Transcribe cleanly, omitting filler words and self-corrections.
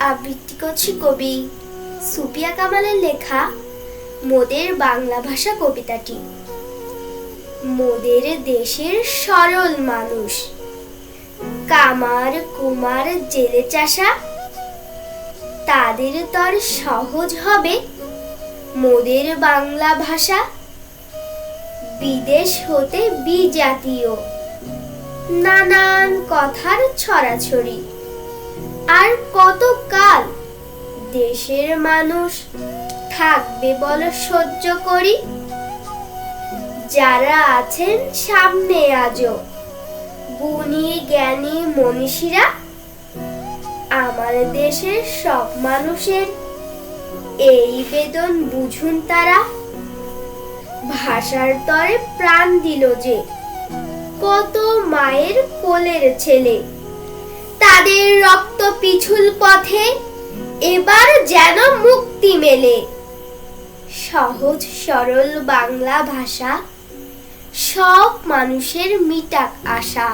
আবৃত্তি করছি কবি সুফিয়া কামালের লেখা মোদের বাংলা ভাষা কবিতাটি। মোদের দেশের সরল মানুষ, কামার কুমার জেলে চাষা, তাদের তর সহজ হবে মোদের বাংলা ভাষা। বিদেশ হতে বিজাতীয় নানান কথার ছড়াছড়ি, আর কত কাল দেশের মানুষ থাকবে বল সহ্য করি। যারা আছেন সামনে আজও গুণী জ্ঞানী মনীষীরা, আমার দেশের সব মানুষের এই বেদন বুঝুন তারা। ভাষার তরে প্রাণ দিল যে কত মায়ের কোলের ছেলে, তাদের রক্ত পিছুল পথে এবার যেন মুক্তি মেলে। সহজ সরল বাংলা ভাষা সব মানুষের মিটাক আশা।